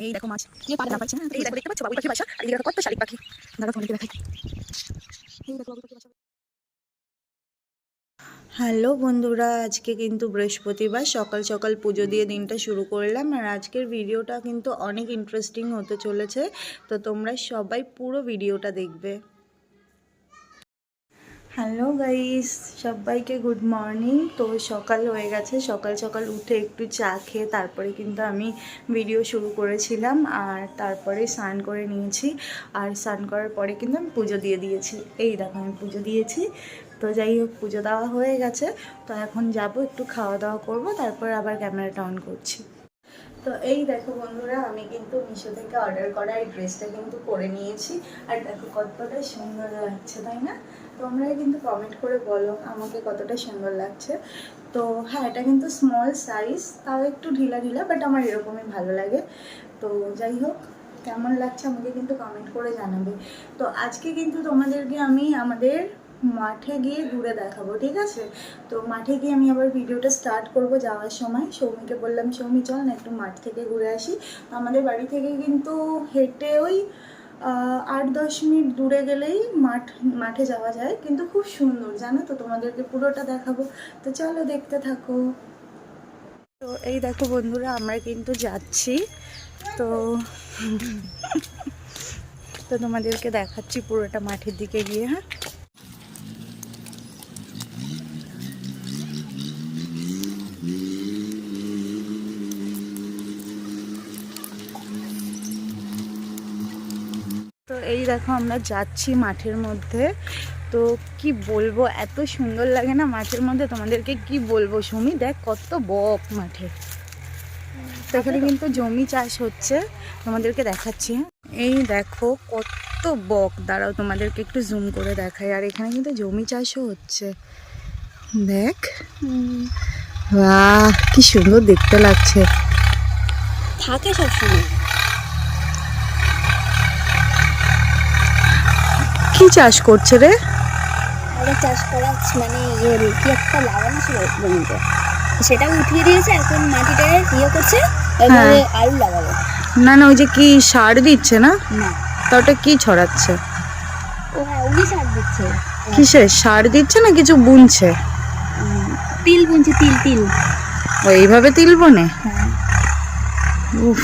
এই দেখো মাছ, এই দেখো দেখতে পাচ্ছ বাবুই পাখি বাসা, আর এই দেখো কত শালিক পাখি। দাঁড়াও তোমাদেরকে দেখাই। এই দেখো বাবুই পাখি বাসা। হ্যালো বন্ধুরা, আজকে কিন্তু বৃহস্পতিবার, সকাল সকাল পুজো দিয়ে দিনটা শুরু করলাম। আর আজকের ভিডিওটা কিন্তু অনেক ইন্টারেস্টিং হতে চলেছে, তো তোমরা সবাই পুরো ভিডিওটা দেখবে। হ্যালো গাইস, সবাইকে গুড মর্নিং। তো সকাল হয়ে গেছে, সকাল সকাল উঠে একটু চা খেয়ে তারপরে কিন্তু আমি ভিডিও শুরু করেছিলাম। আর তারপরে স্নান করে নিয়েছি, আর স্নান করার পরে কিন্তু আমি পুজো দিয়ে দিয়েছি। এই দেখো আমি পুজো দিয়েছি। তো যাই হোক, পুজো দেওয়া হয়ে গেছে। তো এখন যাব একটু খাওয়া দাওয়া করব, তারপর আবার ক্যামেরাটা অন করছি। তো এই দেখো বন্ধুরা, আমি কিন্তু মিশো থেকে অর্ডার করা এই ড্রেসটা কিন্তু পরে নিয়েছি। আর দেখো কতটা সুন্দর লাগছে, তাই না? তোমরা কিন্তু কমেন্ট করে বলো আমাকে কতটা সুন্দর লাগছে। তো হ্যাঁ, এটা কিন্তু স্মল সাইজ, তাও একটু ঢিলা ঢিলা, বাট আমার এরকমই ভালো লাগে। তো যাই হোক, কেমন লাগছে আমাকে কিন্তু কমেন্ট করে জানাবে। তো আজকে কিন্তু তোমাদেরকে আমি আমাদের মাঠে গিয়ে ঘুরে দেখাবো, ঠিক আছে? তো মাঠে গিয়ে আমি আবার ভিডিওটা স্টার্ট করব যাওয়ার সময়। সৌমিকে বললাম, সৌমি চল না একটু মাঠ থেকে ঘুরে আসি। তো আমাদের বাড়ি থেকে কিন্তু হেঁটে ওই 8-10 মিনিট দূরে গেলেই মাঠে যাওয়া যায়, কিন্তু খুব সুন্দর, জানো তো? তোমাদেরকে পুরোটা দেখাবো, তো চলো দেখতে থাকো। তো এই দেখো বন্ধুরা, আমরা কিন্তু যাচ্ছি। তো তো তোমাদেরকে দেখাচ্ছি পুরোটা মাঠের দিকে গিয়ে। হ্যাঁ, তো এই দেখো আমরা যাচ্ছি মাঠের মধ্যে। তো কি বলবো, এত সুন্দর লাগে না মাঠের মধ্যে, তোমাদেরকে কি বলবো। সুমি দেখ কত বক মাঠে। তো এখানে কিন্তু জমি চাষ হচ্ছে, তোমাদেরকে দেখাচ্ছি। এই দেখো কত বক, দাঁড়াও তোমাদেরকে একটু জুম করে দেখাই। আর এখানে কিন্তু জমি চাষও হচ্ছে, দেখ। বাহ, কি সুন্দর দেখতে লাগছে। থাকে সবসময়। কি চাষ করছে রে? আরে চাষ করা মানে কি একটা লাগানো ছিল জমিতে, সেটা উঠিয়ে দিয়েছে, এখন মাটিটাকে ইয়ে করছে, এবারে আলু লাগাবে। না না, ওই যে কি সার দিচ্ছে না? না, তা ওটা কি ছড়াচ্ছে? ও হ্যাঁ, উনি সার দিচ্ছে। কিসে সার দিচ্ছে না কিছু বুনছে? তিল বুনছে, তিল তিল। ও এইভাবে তিল বনে? হ্যাঁ। উফ,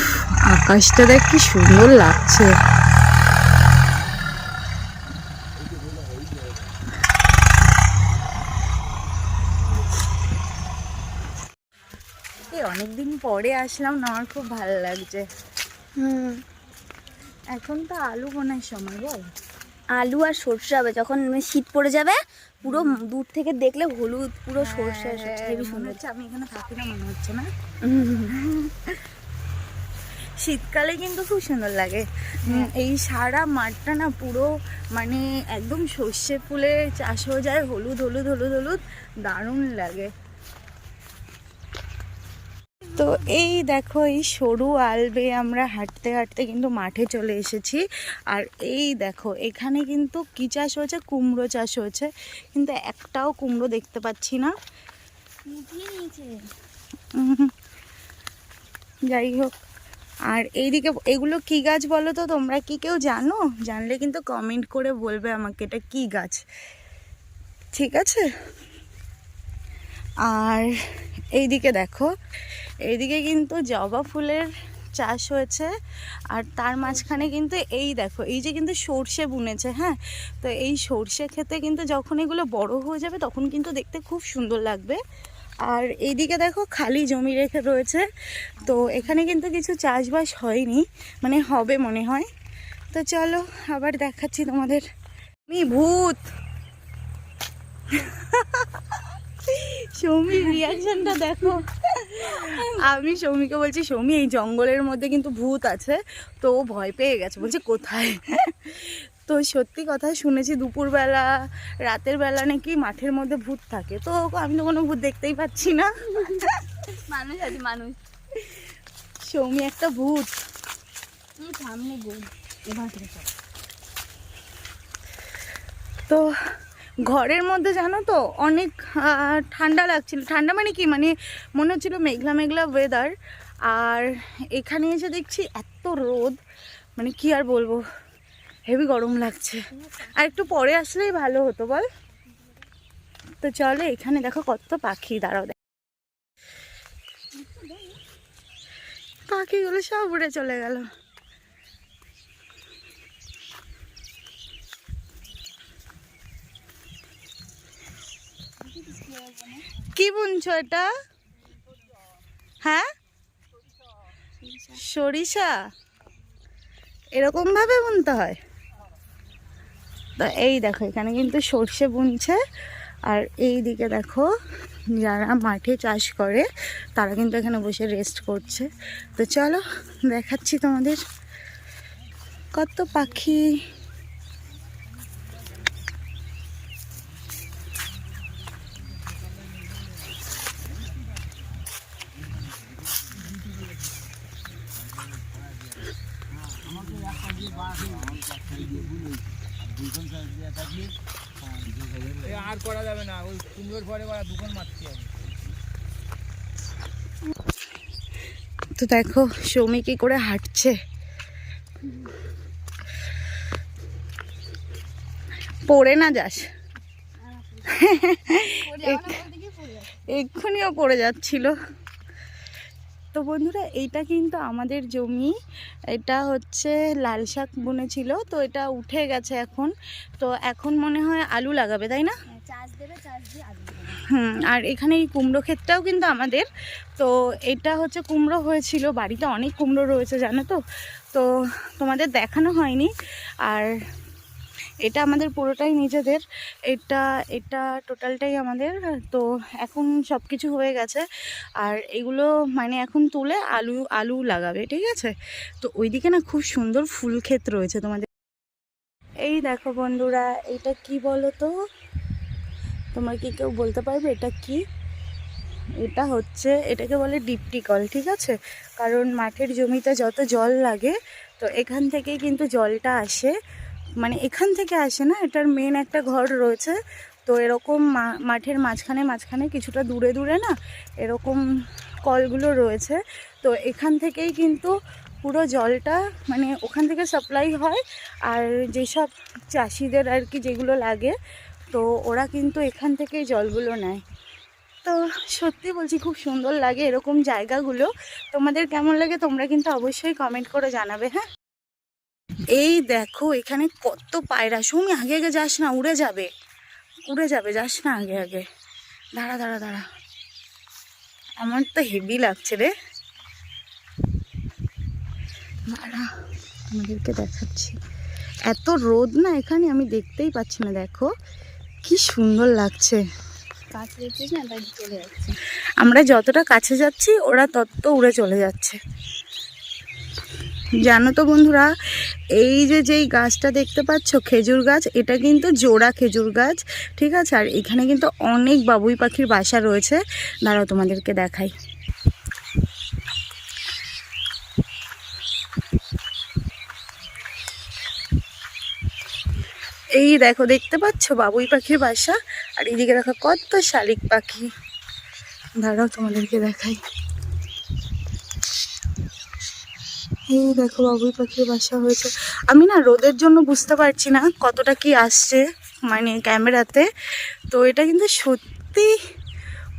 আকাশটা দেখ কি সুন্দর লাগছে। অনেকদিন পরে আসলাম না, আমার খুব ভালো লাগছে। এখন তো আলু বোনার সময়, বল। আলু আর সর্ষে হবে যখন শীত পড়ে যাবে, পুরো দূর থেকে দেখলে হলুদ, পুরো সর্ষে হেবি সুন্দর হচ্ছে। আমি এখানে থাকি না মনে হচ্ছে না? শীতকালে কিন্তু খুব সুন্দর লাগে। এই সারা মাঠটা না পুরো মানে একদম সর্ষে ফুলে চাষ হয়ে যায়, হলুদ হলুদ হলুদ হলুদ, দারুণ লাগে। তো এই দেখো, এই সরু আল বেয়ে আমরা হাঁটতে হাঁটতে কিন্তু মাঠে চলে এসেছি। আর এই দেখো, এখানে কিন্তু কি চাষ হয়েছে, কুমড়ো চাষ হয়েছে, কিন্তু একটাও কুমড়ো দেখতে পাচ্ছি না। যাই হোক, আর এইদিকে এগুলো কি গাছ বলো তো? তোমরা কি কেউ জানো? জানলে কিন্তু কমেন্ট করে বলবে আমাকে এটা কি গাছ, ঠিক আছে? আর এইদিকে দেখো, এইদিকে কিন্তু জবা ফুলের চাষ হয়েছে। আর তার মাঝখানে কিন্তু এই দেখো, এই যে কিন্তু সর্ষে বুনেছে। হ্যাঁ, তো এই সর্ষে খেতে কিন্তু যখন এগুলো বড় হয়ে যাবে তখন কিন্তু দেখতে খুব সুন্দর লাগবে। আর এইদিকে দেখো খালি জমি রেখে রয়েছে, তো এখানে কিন্তু কিছু চাষবাস হয়নি, মানে হবে মনে হয়। তো চলো আবার দেখাচ্ছি তোমাদের। ভূত সৌমির রিয়াকশনটা দেখো। আমি সৌমিকে বলছি, সৌমি এই জঙ্গলের মধ্যে কিন্তু ভূত আছে। তো ও ভয় পেয়ে গেছে, বলছে কোথায়। তো সত্যি কথা, শুনেছি দুপুরবেলা রাতের বেলা নাকি মাঠের মধ্যে ভূত থাকে। তো আমি তো কোনো ভূত দেখতেই পাচ্ছি না। মানুষ আছে, মানুষ। সৌমি একটা ভূত। তো ঘরের মধ্যে জানো তো অনেক ঠান্ডা লাগছিল, ঠান্ডা মানে কি মানে মনে হচ্ছিল মেঘলা মেঘলা ওয়েদার, আর এখানে এসে দেখছি এত রোদ, মানে কি আর বলবো, হেভি গরম লাগছে। আর একটু পরে আসলেই ভালো হতো বল। তো চলে, এখানে দেখো কত পাখি, দাঁড়াও দেখ, পাখিগুলো সব উড়ে চলে গেল। কি বুনছো এটা? হ্যাঁ, সরিষা এরকম ভাবে বুনতে হয়। তো এই দেখো এখানে কিন্তু সর্ষে বুনছে, আর এই দিকে দেখো যারা মাঠে চাষ করে তারা কিন্তু এখানে বসে রেস্ট করছে। তো চলো দেখাচ্ছি তোমাদের কত পাখি। আর করা যাবে না, ওই কুমড়োর পরে করা দুখন মারতে হবে। তো দেখো সৌমি কি করে হাঁটছে, পড়ে না যাস। এক্ষুনিও পড়ে যাচ্ছিল। তো বন্ধুরা এইটা কিন্তু আমাদের জমি, এটা হচ্ছে লাল শাক বুনেছিল, তো এটা উঠে গেছে এখন। তো এখন মনে হয় আলু লাগাবে, তাই না? আর এখানে এই কুমড়ো ক্ষেতটাও কিন্তু আমাদের। তো এটা হচ্ছে কুমড়ো হয়েছিল, বাড়িতে অনেক কুমড়ো রয়েছে জানো তো, তো তোমাদের দেখানো হয়নি। আর এটা আমাদের পুরোটাই নিজেদের, এটা এটা টোটালটাই আমাদের। তো এখন সব কিছু হয়ে গেছে, আর এগুলো মানে এখন তুলে আলু আলু লাগাবে, ঠিক আছে? তো ওইদিকে না খুব সুন্দর ফুল ক্ষেত রয়েছে তোমাদের। এই দেখো বন্ধুরা, এটা কি বলো তো, তোমার কি কেউ বলতে পারবে এটা কি? এটা হচ্ছে, এটাকে বলে ডিপটি কল, ঠিক আছে? কারণ মাঠের জমিতে যত জল লাগে তো এখান থেকেই কিন্তু জলটা আসে, মানে এখান থেকে আসে না, এটার মেন একটা ঘর রয়েছে। তো এরকম মাঠের মাঝখানে মাঝখানে কিছুটা দূরে দূরে না এরকম কলগুলো রয়েছে। তো এখান থেকেই কিন্তু পুরো জলটা মানে ওখান থেকে সাপ্লাই হয়, আর যেসব চাষিদের আর কি যেগুলো লাগে তো ওরা কিন্তু এখান থেকেই জলগুলো নেয়। তো সত্যি বলছি খুব সুন্দর লাগে এরকম জায়গাগুলো। তোমাদের কেমন লাগে তোমরা কিন্তু অবশ্যই কমেন্ট করে জানাবে। হ্যাঁ, এই দেখো এখানে কত পায়রা। সুমি আগে আগে যাস না, উড়ে যাবে উড়ে যাবে, যাস না আগে আগে, দাঁড়া দাঁড়া দাঁড়া, আমার তো হেভি লাগছে রে, দাঁড়া তোমাদেরকে দেখাচ্ছি। এত রোদ না এখানে, আমি দেখতেই পাচ্ছি না, দেখো কি সুন্দর লাগছে। আমরা যতটা কাছে যাচ্ছি ওরা তত উড়ে চলে যাচ্ছে। জানো তো বন্ধুরা, এই যে যেই গাছটা দেখতে পাচ্ছ খেজুর গাছ, এটা কিন্তু জোড়া খেজুর গাছ, ঠিক আছে? আর এখানে কিন্তু অনেক বাবুই পাখির বাসা রয়েছে, দাঁড়াও তোমাদেরকে দেখাই। এই দেখো দেখতে পাচ্ছ বাবুই পাখির বাসা, আর এইদিকে দেখো কত শালিক পাখি, দাঁড়াও তোমাদেরকে দেখাই। এই দেখো বাবুই পাখির বাসা হয়েছে। আমি না রোদের জন্য বুঝতে পারছি না কতটা কি আসছে মানে ক্যামেরাতে, তো এটা কিন্তু সত্যি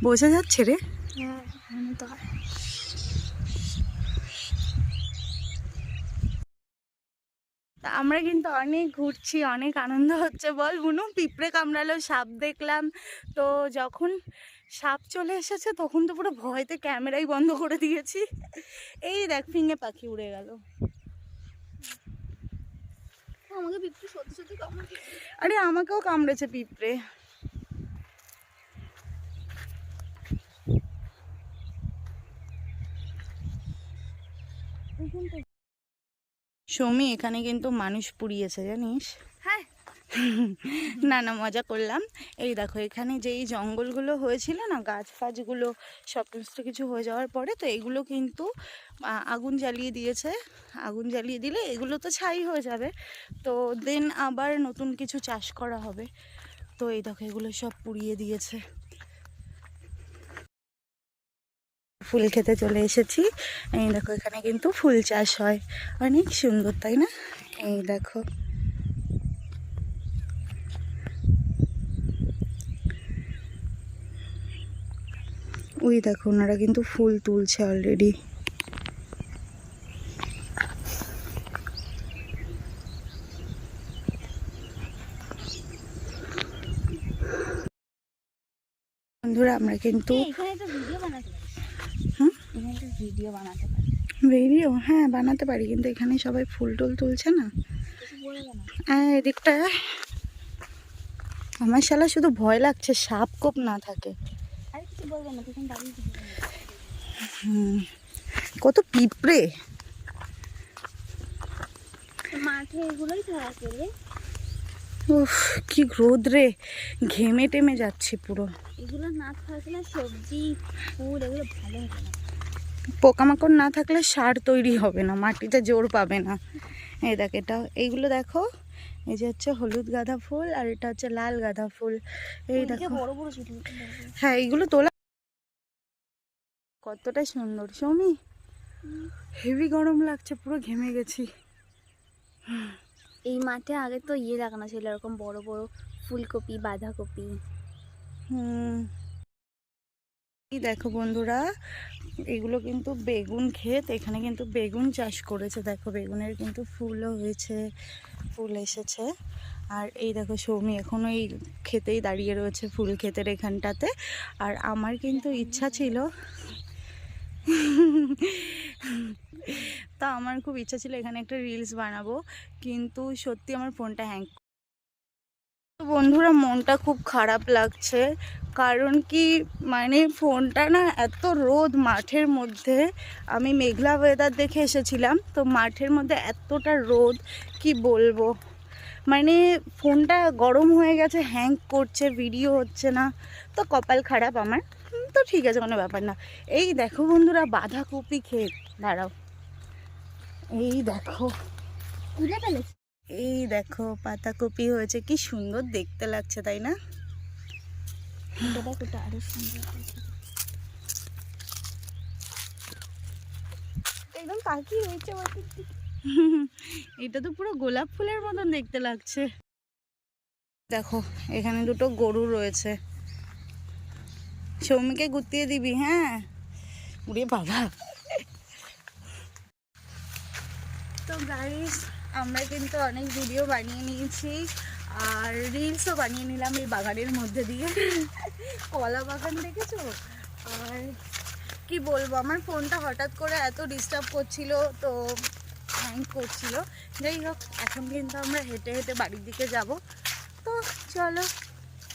বোঝা যাচ্ছে রে। তা আমরা কিন্তু অনেক ঘুরছি, অনেক আনন্দ হচ্ছে বল বুনু। পিঁপড়ে কামড়ালো, সাপ দেখলাম। তো যখন সাপ চলে এসেছে তখন তো পুরো ভয়তে ক্যামেরাই বন্ধ করে দিয়েছি। এই দেখ ফিঙে পাখি উড়ে গেল। আরে আমাকেও কামড়েছে পিঁপড়ে। সৌমি এখানে কিন্তু মানুষ পুড়িয়েছে জানিস? হ্যাঁ। না না মজা করলাম। এই দেখো এখানে যেই জঙ্গলগুলো হয়েছিল না, গাছ ফাছগুলো সমস্ত কিছু হয়ে যাওয়ার পরে তো এগুলো কিন্তু আগুন জ্বালিয়ে দিয়েছে। আগুন জ্বালিয়ে দিলে এগুলো তো ছাই হয়ে যাবে, তো দেন আবার নতুন কিছু চাষ করা হবে। তো এই দেখো এগুলো সব পুড়িয়ে দিয়েছে। ফুল খেতে চলে এসেছি। এই দেখো এখানে কিন্তু ফুল চাষ হয়, অনেক সুন্দর তাই না? এই দেখো ওই দেখো ওনারা কিন্তু ফুল তুলছে অলরেডি। বন্ধুরা আমরা কিন্তু এখানে তো ভিডিও বানাতে পারি। হুম এখানে তো ভিডিও বানাতে পারি। ভিডিও হ্যাঁ বানাতে পারি, কিন্তু এখানে সবাই ফুল টুল তুলছে না। কিছু বলবে না? এদিকটা আমার শালা শুধু ভয় লাগছে সাপ কোপ না থাকে। আরে কিছু বলবে না, তখন দাঁড়িয়ে কিছু বলবে না। কত পিঁপড়ে মাঠে এগুলোই থাকে রে। উফ কি রোদ রে, ঘেমে টেমে যাচ্ছি পুরো। এগুলো না থাকলে সবজি ফুল এগুলো ভালো হবে না। পোকামাকড় না থাকলে সার তৈরি হবে না, মাটিতে জোর পাবে না। এই দেখ এটা এইগুলো দেখো, এই যে হচ্ছে হলুদ গাঁদা ফুল আর এটা হচ্ছে লাল গাঁদা ফুল। এই দেখো বড় বড় ছোট ছোট। হ্যাঁ এইগুলো তোলা কতটা সুন্দর। সৌমি হেভি গরম লাগছে, পুরো ঘেমে গেছি। এই মাঠে আগে তো লাগানো ছিল এরকম বড় বড় ফুলকপি বাঁধাকপি। এই দেখো বন্ধুরা এগুলো কিন্তু বেগুন ক্ষেত, এখানে কিন্তু বেগুন চাষ করেছে। দেখো বেগুনের কিন্তু ফুলও হয়েছে, ফুল এসেছে। আর এই দেখো সৌমি এখনো এই ক্ষেতেই দাঁড়িয়ে রয়েছে, ফুল ক্ষেতের এখানটাতে। আর আমার কিন্তু ইচ্ছা ছিল তা আমার খুব ইচ্ছা ছিল এখানে একটা রিলস বানাবো, কিন্তু সত্যি আমার ফোনটা হ্যাং। বন্ধুরা মনটা খুব খারাপ লাগছে, কারণ কি মানে ফোনটা না এত রোদ মাঠের মধ্যে, আমি মেঘলা ওয়েদার দেখে এসেছিলাম, তো মাঠের মধ্যে এতটা রোদ কি বলবো, মানে ফোনটা গরম হয়ে গেছে, হ্যাং করছে, ভিডিও হচ্ছে না। তো কপাল খারাপ আমার, তো ঠিক আছে কোনো ব্যাপার না। এই দেখো বন্ধুরা বাঁধাকপি ক্ষেত, দাঁড়াও এই দেখো তুলে ফেলেছি। এই দেখো পাতাকপি হয়েছে, কি সুন্দর দেখতে লাগছে তাই না? ওটা আরো সুন্দর একদম পাখি হয়েছে। এটা তো পুরো গোলাপ ফুলের মতন দেখতে লাগছে। দেখো এখানে দুটো গরু রয়েছে, সৌমিকে গুতিয়ে দিবি হ্যাঁ। উরে বাবা। তো গাইস আমরা কিন্তু অনেক ভিডিও বানিয়ে নিয়েছি আর রিলসও বানিয়ে নিলাম এই বাগানের মধ্যে দিয়ে। কলা বাগান দেখেছো? আর কি বলবো, আমার ফোনটা হঠাৎ করে এত ডিস্টার্ব করছিল, তো হ্যাং করছিল। যাই হোক এখন কিন্তু আমরা হেঁটে হেঁটে বাড়ির দিকে যাব। তো চলো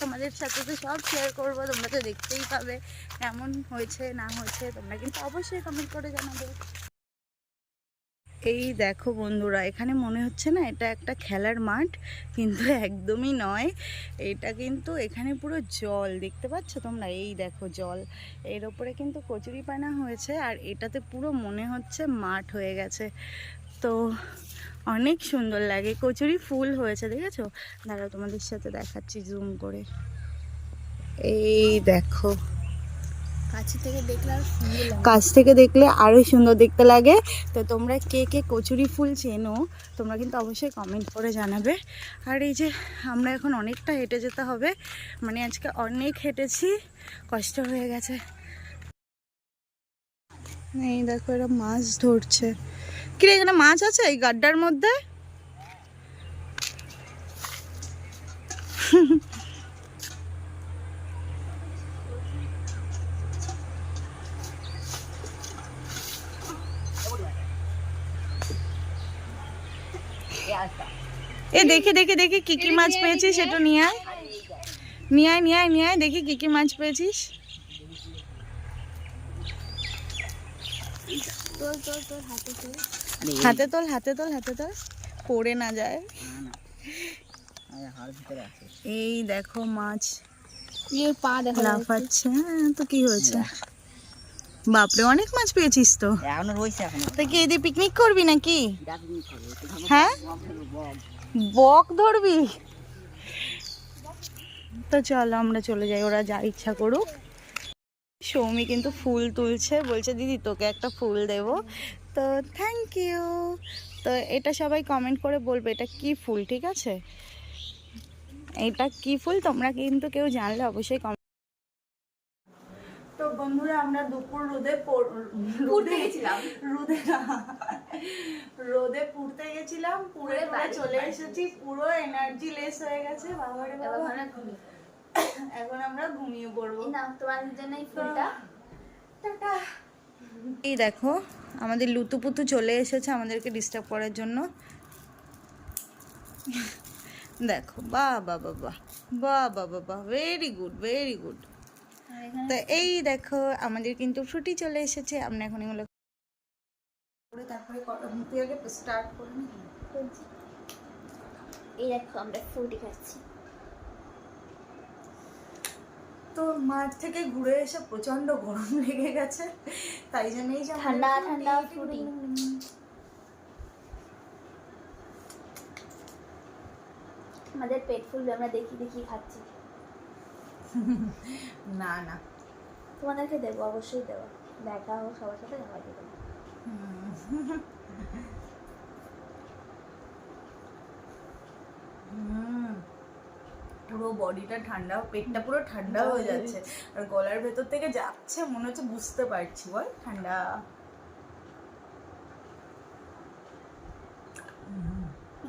তোমাদের সাথে তো সব শেয়ার করবো, তোমরা তো দেখতেই পাবে কেমন হয়েছে না হয়েছে, তোমরা কিন্তু অবশ্যই কমেন্ট করে জানাবে। এই দেখো বন্ধুরা এখানে মনে হচ্ছে না এটা একটা খেলার মাঠ, কিন্তু একদমই নয়। এটা কিন্তু এখানে পুরো জল দেখতে পাচ্ছ তোমরা, এই দেখো জল, এর ওপরে কিন্তু কচুরিপানা হয়েছে আর এটাতে পুরো মনে হচ্ছে মাঠ হয়ে গেছে। তো অনেক সুন্দর লাগে, কচুরি ফুল হয়েছে দেখেছো? দাঁড়াও তোমাদের সাথে দেখাচ্ছি জুম করে। এই দেখো কাছ থেকে দেখলে আরো সুন্দর দেখতে লাগে। তো তোমরা কে কে কচুরি ফুল চেনো তোমরা কিন্তু অবশ্যই কমেন্ট করে জানাবে। আর এই যে আমরা এখন অনেকটা হেঁটে যেতে হবে, মানে আজকে অনেক হেঁটেছি, কষ্ট হয়ে গেছে। এই দেখো এরা মাছ ধরছে। কিরে এখানে মাছ আছে এই গাড্ডার মধ্যে? এ দেখে দেখে দেখে কি কি মাছ পেয়েছিস সেটা নিয়ে আয়, নিয়ে আয়, নিয়ে আয়, নিয়ে আয়, দেখি কি কি মাছ পেয়েছিস। হাতে তোল, হাতে তোল, হাতে তোল, পড়ে না যায়। এই দেখো মাছ পা দেখা লাফাচ্ছে। তো কি হয়েছে? বাপরে অনেক মাছ পেয়েছিস তো। তা কি এদিকে পিকনিক করবি নাকি? হ্যাঁ বক ধরবি? তো চলো আমরা চলে যাই, ওরা যা ইচ্ছা করুক। সৌমি কিন্তু ফুল তুলছে, বলছে দিদি তোকে একটা ফুল দেবো। তো থ্যাংক ইউ। তো এটা সবাই কমেন্ট করে বলবে এটা কি ফুল, ঠিক আছে? এটা কি ফুল তোমরা কিন্তু কেউ জানলে অবশ্যই কমেন্ট। তো বন্ধুরা আমরা দুপুর রোদে পুড়তে গেছিলাম, পুড়ে চলে এসেছি, পুরো এনার্জি লেস হয়ে গেছে বাবারে বাবা। এখন আমরা ঘুমিয়ে পড়বো। তোমাদের জন্য এই ফুলটা। টাটা। এই দেখো আমাদের লুতুপুতু চলে এসেছে আমাদেরকে ডিস্টার্ব করার জন্য। দেখো বাহ বাহ বাহ বাহ বাহ বাহ বাহ বাহ, ভেরি গুড ভেরি গুড। তো এই দেখো আমাদের কিন্তু ফ্রুটি চলে এসেছে। আমরা এখন এগুলো করে তারপরে তুই আগে স্টার্ট করে নি। এই দেখো আমরা ফ্রুটি খাচ্ছি। তো মাঠ থেকে ঘুরে এসে প্রচন্ড গরম লেগে গেছে, তাই জন্যই ঠান্ডা ঠান্ডা ফ্রুটি। আমাদের পেট ফুল আমরা দেখি দেখি খাচ্ছি। না না তোমাদেরকে দেবো, অবশ্যই দেবো, দেখা হোক সবার সাথে খাওয়া দেবো। পুরো বডিটা ঠান্ডা, পেটটা পুরো ঠান্ডা হয়ে যাচ্ছে, আর গলার ভেতর থেকে যাচ্ছে মনে হচ্ছে, বুঝতে পারছি বল ঠান্ডা।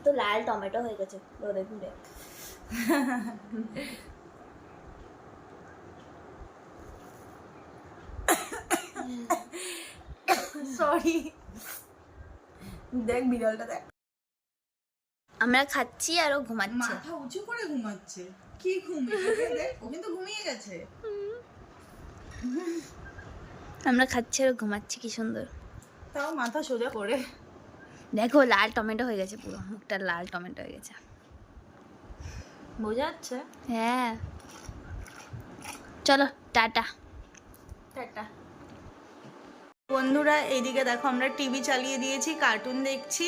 তো লাল টমেটো হয়ে গেছে রোদে ঘুরে। সরি, দেখ বিড়ালটা দেখ, আমরা খাচ্ছি আর ও ঘুমাচ্ছে। মাথা উঁচু করে ঘুমাচ্ছে। কি ঘুমিয়ে দেখ, ও কিন্তু ঘুমিয়ে গেছে। আমরা খাচ্ছি আর ও ঘুমাচ্ছি, কি সুন্দর। তাও মাথা সোজা করে। দেখো লাল টমেটো হয়ে গেছে, পুরো মুখটা লাল টমেটো হয়ে গেছে, বোঝা যাচ্ছে। হ্যাঁ চলো টাটা। টাটা। বন্ধুরা এইদিকে দেখো আমরা টিভি চালিয়ে দিয়েছি, কার্টুন দেখছি,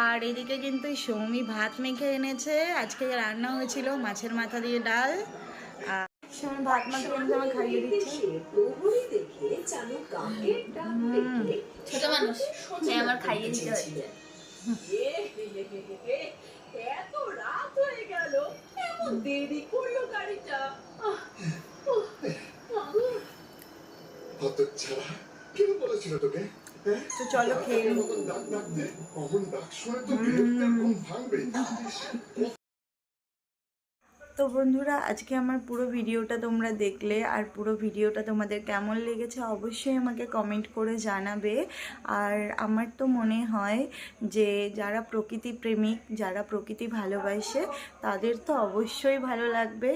আর এদিকে কিন্তু সৌমি ভাত মেখে এনেছে। আজকে রান্না হয়েছিল মাছের মাথা দিয়ে ডাল, আর সৌমি ভাত মাখে এনেছে, আমার খাইয়ে দিচ্ছে। ছোট মানুষ আমার খাইয়ে দিতে হচ্ছে। এত রাত হয়ে গেল, এমন দেরি করলো গাড়িটা। কে বলেছিল তোকে? তো চলো খেয়ে নিই। ডাক ডাকতে অমন ডাক শুনে তো বিরক্তির ঘুম ভাঙবে। তো বন্ধুরা আজকে আমার পুরো ভিডিওটা তোমরা দেখলে, আর পুরো ভিডিওটা তোমাদের কেমন লেগেছে অবশ্যই আমাকে কমেন্ট করে জানাবে। আর আমার তো মনে হয় যে যারা প্রকৃতি প্রেমিক, যারা প্রকৃতি ভালোবাসে, তাদের তো অবশ্যই ভালো লাগবে।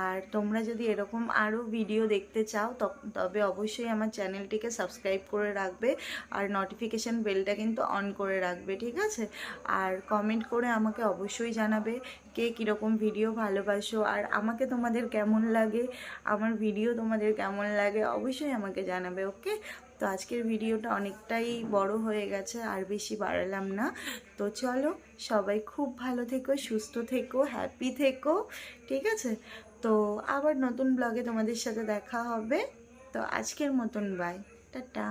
আর তোমরা যদি এরকম আরও ভিডিও দেখতে চাও তবে অবশ্যই আমার চ্যানেলটিকে সাবস্ক্রাইব করে রাখবে, আর নোটিফিকেশান বেলটা কিন্তু অন করে রাখবে, ঠিক আছে? আর কমেন্ট করে আমাকে অবশ্যই জানাবে কে কীরকম ভিডিও ভালোবাসো, আর আমাকে তোমাদের কেমন লাগে, আমার ভিডিও তোমাদের কেমন লাগে অবশ্যই আমাকে জানাবে। ওকে, তো আজকের ভিডিওটা অনেকটাই বড় হয়ে গেছে, আর বেশি বাড়ালাম না। তো চলো সবাই খুব ভালো থেকো, সুস্থ থেকো, হ্যাপি থেকো, ঠিক আছে? তো আবার নতুন ব্লগে তোমাদের সাথে দেখা হবে। তো আজকের মতন বাই, টাটা।